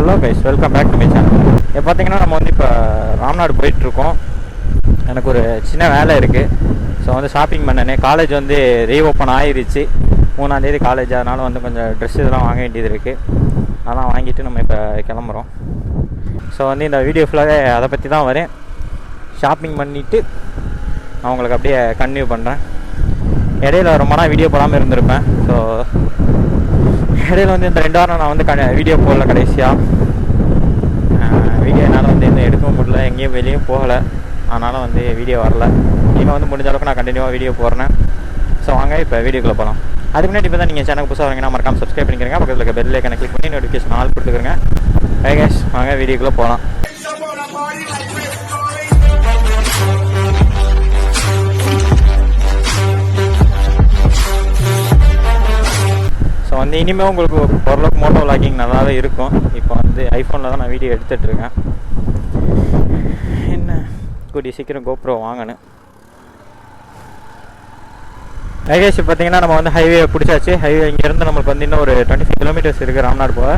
Hello guys, welcome back to my channel. இப்போ பார்த்தீங்கன்னா நம்ம வந்து இப்போ ராம்நாடு போயிட்டுருக்கோம். எனக்கு ஒரு சின்ன வேலை இருக்குது. ஸோ வந்து ஷாப்பிங் பண்ணனே. காலேஜ் வந்து ரீஓப்பன் ஆகிருச்சு. 3ஆம் தேதி காலேஜ். அதனால் வந்து கொஞ்சம் ட்ரெஸ் இதெல்லாம் வாங்க வேண்டியது இருக்குது. அதெல்லாம் வாங்கிட்டு நம்ம இப்போ கிளம்புறோம். ஸோ வந்து இந்த வீடியோ ஃபுல்லாகவே அதை பற்றி தான் வரேன். ஷாப்பிங் பண்ணிவிட்டு நான் உங்களுக்கு அப்படியே கன்டினியூ பண்ணுறேன். இடையில ரொம்ப நாள் வீடியோ போடாமல் இருந்திருப்பேன். ஸோ இடையில வந்து இந்த 2 வாரம் நான் வந்து வீடியோ போடல. கடைசியாக வீடியோ என்னால் வந்து இன்னும் எடுக்கவும் முடியல, எங்கேயும் வெளியும் போகலை. அதனால் வந்து வீடியோ வரல. இனிமேல் வந்து முடிஞ்ச அளவுக்கு நான் கண்டினியூவாக வீடியோ போடுறேன். ஸோ வாங்க இப்போ வீடியோக்குள்ளே போகலாம். அதுக்கு முன்னாடி இப்போ தான் நீங்கள் சேனல் புதுசாக வரீங்கன்னா மறக்காம சப்ஸ்கிரைப் பண்ணிக்கிறேங்க. பக்கத்தில் இருக்க பெல் ஐக்கனை கிளிக் பண்ணி நோட்டிஃபிகேஷன் ஆல் கொடுத்துக்கிறேங்க. கைஸ் வாங்க வீடியோக்குள்ளே போகலாம். ஸோ வந்து இனிமேல் உங்களுக்கு ஓரளவுக்கு மோட்டோ விளாகிங் நல்லாவே இருக்கும். இப்போ வந்து ஐஃபோனில் தான் நான் வீடியோ எடுத்துகிட்ருக்கேன். என்ன கூடிய சீக்கிரம் கோப்ரோ வாங்கணும். கைஸ் பார்த்தீங்கன்னா நம்ம வந்து ஹைவே பிடிச்சாச்சு. ஹைவே இங்கேருந்து நம்மளுக்கு வந்து இன்னும் ஒரு 25 கிலோமீட்டர்ஸ் இருக்குது ராம்நாடு போக.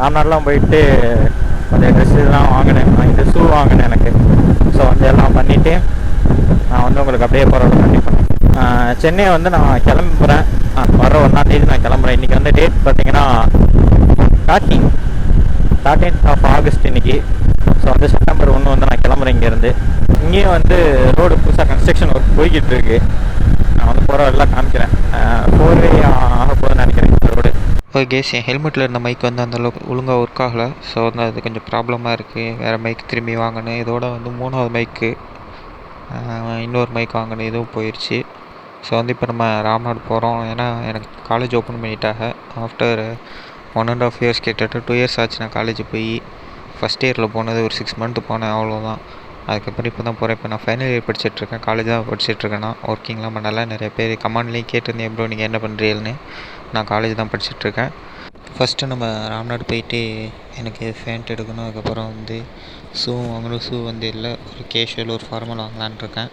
ராம்நாடுலாம் போயிட்டு கொஞ்சம் ட்ரெஸ் இதெல்லாம் வாங்கினேன். நான் இந்த ஷூ வாங்கினேன் எனக்கு. ஸோ வந்து எல்லாம் பண்ணிவிட்டு நான் வந்து உங்களுக்கு அப்படியே போகிறத கண்டிப்பாக சென்னை வந்து நான் கிளம்புறேன். வர 1ஆம் தேதி நான் கிளம்புறேன். இன்றைக்கி வந்து டேட் பார்த்தீங்கன்னா 13th ஆஃப் ஆகஸ்ட் இன்றைக்கி. ஸோ வந்து செப்டம்பர் 1 வந்து நான் கிளம்புறேன் இங்கேருந்து. இங்கேயும் வந்து ரோடு புதுசாக கன்ஸ்ட்ரக்ஷன் ஒர்க் போய்கிட்டு இருக்கு. நான் வந்து போகிற எல்லாம் காமிக்கிறேன். 4 வே ஆக போகுதுன்னு நினைக்கிறேன் இந்த ரோடு. ஓகே கேஸ், என் ஹெல்மெட்டில் இருந்த மைக் வந்து அந்தளவுக்கு ஒழுங்காக ஒர்க் ஆகலை. ஸோ வந்து அது கொஞ்சம் ப்ராப்ளமாக இருக்குது. வேறு மைக் திரும்பி வாங்கினேன். இதோட வந்து 3வது மைக்கு, இன்னொரு மைக் வாங்கினேன். இதுவும் போயிடுச்சு. ஸோ வந்து இப்போ நம்ம ராம்நாடு போகிறோம். ஏன்னா எனக்கு காலேஜ் ஓப்பன் பண்ணிட்டாங்க. ஆஃப்டர் 1.5 இயர்ஸ், கிட்டத்தட்ட 2 இயர்ஸ் ஆச்சு நான் காலேஜ் போய். ஃபஸ்ட் இயரில் போனது ஒரு 6 மந்த் போனேன், அவ்வளோதான். அதுக்கப்புறம் இப்போ தான் போகிறேன். இப்போ நான் ஃபைனல் இயர் படிச்சுட்ருக்கேன். காலேஜ் தான் படிச்சுட்ருக்கேன். நான் ஒர்க்கிங்லாம் பண்ணலை. நிறைய பேர் கமெண்ட்லேயும் கேட்டிருந்தேன், ப்ரோ நீங்கள் என்ன பண்ணுறீங்கன்னு. நான் காலேஜ் தான் படிச்சுட்ருக்கேன். ஃபஸ்ட்டு நம்ம ராம்நாடு போயிட்டு எனக்கு ஃபேண்ட் எடுக்கணும். அதுக்கப்புறம் வந்து ஷூ வாங்கணும். ஷூ வந்து இல்லை, ஒரு கேஷுவல் ஒரு ஃபார்மல் வாங்கலான் இருக்கேன்.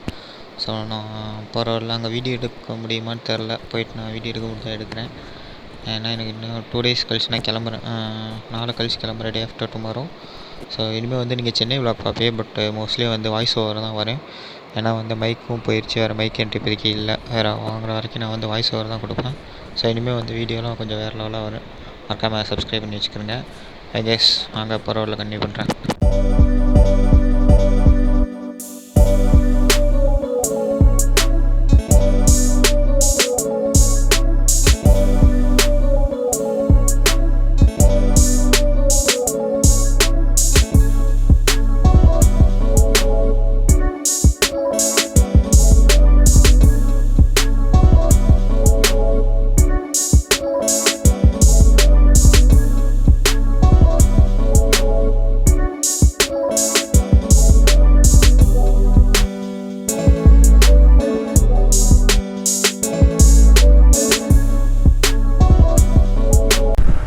ஸோ நான் பரவாயில்ல, அங்கே வீடியோ எடுக்க முடியுமான்னு தெரில. போயிட்டு நான் வீடியோ எடுக்க முடிஞ்சா எடுக்கிறேன். ஏன்னா எனக்கு இன்னும் 2 டேஸ் கழிச்சு நான் கிளம்புறேன். நாளை கழிச்சு கிளம்புறேன், டே ஆஃப்டர் டுமாரோ. ஸோ இனிமேல் வந்து நீங்கள் சென்னை விளாக் பார்ப்பேன். பட் மோஸ்ட்லி வந்து வாய்ஸ் ஓவர் தான் வரேன். ஏன்னா வந்து மைக்கும் போயிடுச்சு. வேறு மைக் என்கிட்ட இப்போதைக்கு இல்லை. வேறு வாங்குற வரைக்கும் நான் வந்து வாய்ஸ் ஓவர் தான் கொடுப்பேன். ஸோ இனிமேல் வந்து வீடியோலாம் கொஞ்சம் வேறு லெவலாக வரும். மறக்காமல் சப்ஸ்கிரைப் பண்ணி வச்சுக்கிறேங்க. ஐ கெஸ் நாங்கள் பரவாயில்ல கண்டினியூ பண்ணுறேன்.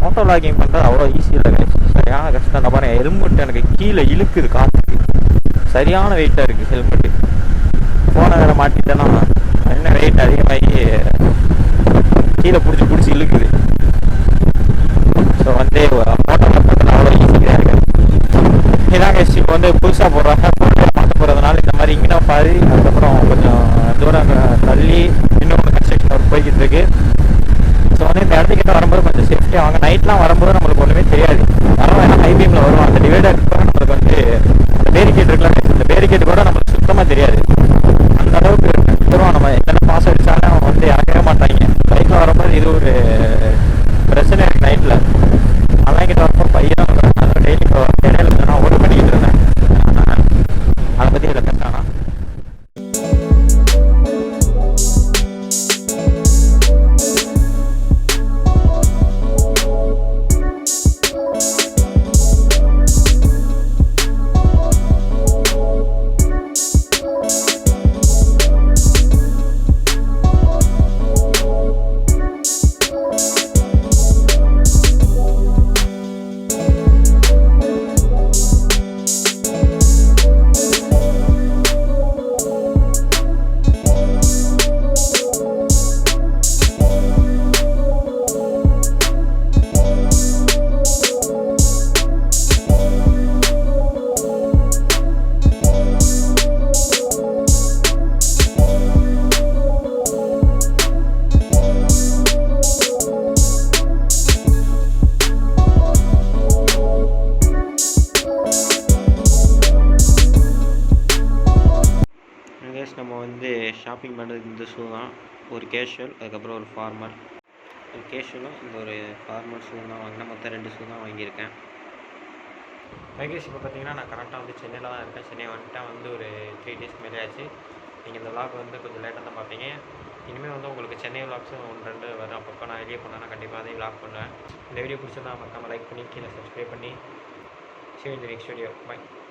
மோட்டோ விளாகிங் பண்ணுறது அவ்வளோ ஈஸி இல்லை கைஸ். சரியான கஷ்டம் தான். பாருங்கள், ஹெல்மெட் எனக்கு கீழே இழுக்குது காற்றுக்கு. சரியான வெயிட்டாக இருக்குது ஹெல்மெட்டு. ஃபோனை வேறு மாட்டிட்டேன்னா என்ன வெயிட் அதிகமாகி கீழே பிடிச்சி இழுக்குது. ஸோ வந்து மோட்டோ பண்ணுறது அவ்வளோ ஈஸியாக இருக்குது. இதான் கைஸ் இப்போ வந்து புதுசாக போடுறாங்க. ஃபோனை மாட்ட போகிறதுனால இந்த மாதிரி இங்கே பாதி, அதுக்கப்புறம் கொஞ்சம் தூரம் தள்ளி இன்னொன்று கன்ஸ்ட்ரக்ஷன் ஒர்க் போய்கிட்டு இருக்கு. ஸோ வந்து இந்த இடத்துக்கிட்ட வரும்போது கொஞ்சம் சேஃப்டியாக வாங்க. நைட்லாம் வரும்போது நம்மளுக்கு ஒன்றுமே தெரியாது. வர வேணால் ஹை பீமில் வருவோம். அந்த டிவைடர் கூட நம்மளுக்கு வந்து இந்த பேரிகேட் இருக்கலாம். இந்த பேரிகேட் கூட நம்மளுக்கு சுத்தமாக தெரியாது. அந்த அளவுக்கு தூரம் நம்ம என்னென்ன பாஸ் அடித்தாலும் அவங்க வந்து இறக்கவே மாட்டாங்க. பைக்கில் வரும்போது இது ஒரு பிரச்சனை இருக்குது நைட்டில். அதெல்லாம் கிட்ட வரும்போது பையன் அதெல்லாம் டெய்லி இப்போ இடையில நான் ஓட்டு பண்ணிக்கிட்டு இருந்தேன். அதை பற்றி இதில் பேசினா தான். ஒரு கேஷுவல், அதுக்கப்புறம் ஒரு ஃபார்மல். ஒரு கேஷுவலும் இந்த ஒரு ஃபார்மல் ஷூ தான் வாங்கினேன். மொத்தம் 2 ஷூ தான் வாங்கியிருக்கேன். கைஸ் இப்போ பார்த்தீங்கன்னா நான் கரெக்டாக வந்து சென்னையில் தான் இருக்கேன். சென்னை வந்துட்டேன், வந்து ஒரு 3 டேஸ்க்கு மேலே ஆச்சு. நீங்கள் இந்த விளாக் வந்து கொஞ்சம் லேட்டாக தான் பார்ப்பீங்க. இனிமேல் வந்து உங்களுக்கு சென்னை விளாக்ஸும் 1-2 வரும். அப்பப்போ நான் வெளியே போனேன்னா கண்டிப்பாக அதையும் விளாக் பண்ணுவேன். இந்த வீடியோ பிடிச்சிருந்தா மறக்காமல் லைக் பண்ணி கீழே சப்ஸ்கிரைப் பண்ணி see you in the next video. Bye.